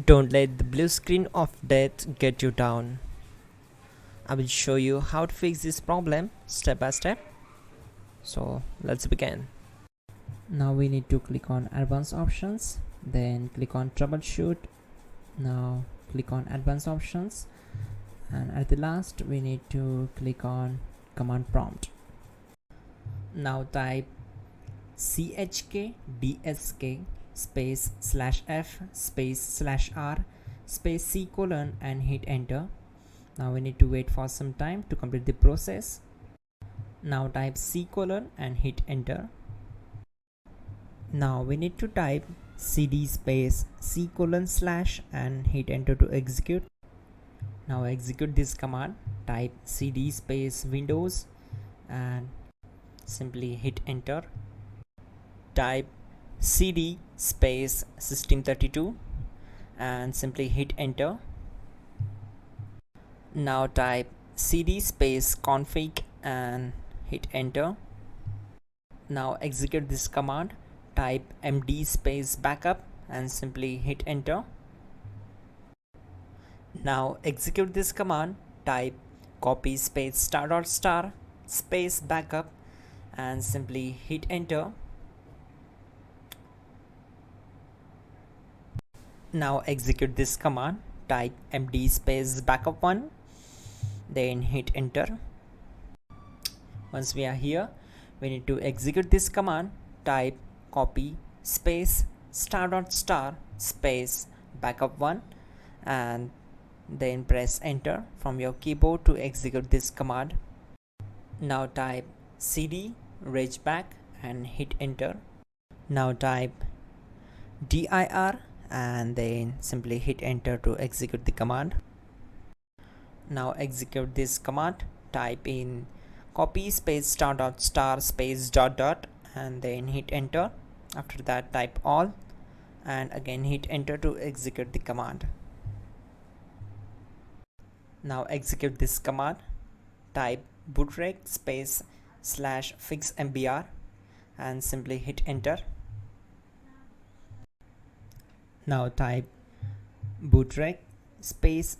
Don't let the blue screen of death get you down. I will show you how to fix this problem step by step. So let's begin. Now we need to click on advanced options, then click on troubleshoot. Now click on advanced options, and at the last we need to click on command prompt. Now type chkdsk space /f space /r space c : and hit enter. Now we need to wait for some time to complete the process. Now type c : and hit enter. Now we need to type cd space c : / and hit enter to execute. Now execute this command. Type cd space windows and simply hit enter. Type cd space system32 and simply hit enter. Now type cd space config and hit enter. Now execute this command. Type md space backup and simply hit enter. Now execute this command. Type copy space *** space backup and simply hit enter. Now execute this command. Type md space backup1, then hit enter. Once we are here, we need to execute this command. Type copy space ** space backup1 and then press enter from your keyboard to execute this command. Now type cd regback and hit enter. Now type dir and then simply hit enter to execute the command. Now execute this command. Type in copy space ** space ... and then hit enter. After that type all and again hit enter to execute the command. Now execute this command. Type bootrec space /fixmbr and simply hit enter. Now type bootrec space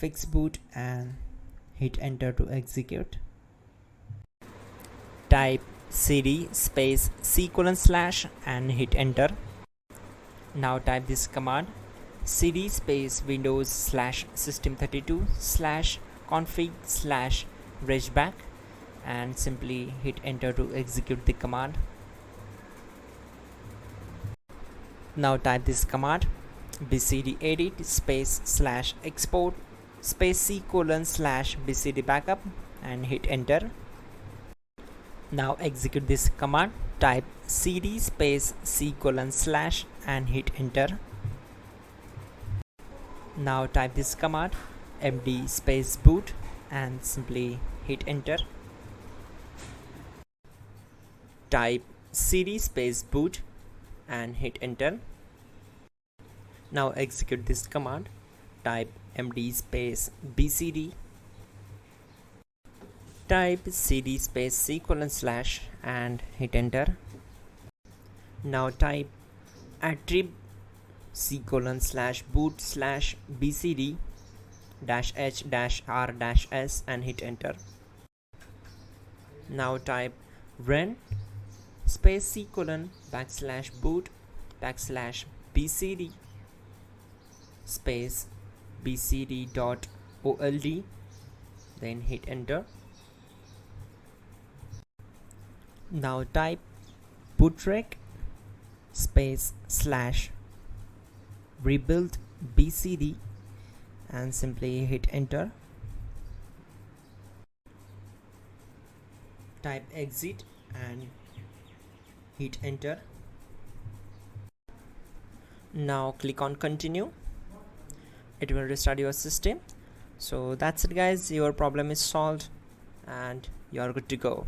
/fixboot and hit enter to execute. Type cd space c : / and hit enter. Now type this command. Cd space windows /system32 /config /regback and simply hit enter to execute the command. Now type this command. bcd edit space /export space c : /bcd backup and hit enter. Now execute this command. Type cd space c : / and hit enter. Now type this command md space boot and simply hit enter. Type cd space boot and hit enter. Now execute this command. Type md space bcd. Type cd space c : / and hit enter. Now type attrib c : / boot / bcd -h -r -s and hit enter. Now type run space c : /boot /bcd space bcd.old, then hit enter. Now type bootrec space /rebuild bcd and simply hit enter. Type exit and hit enter. Now click on continue. It will restart your system. So that's it guys, your problem is solved and you are good to go.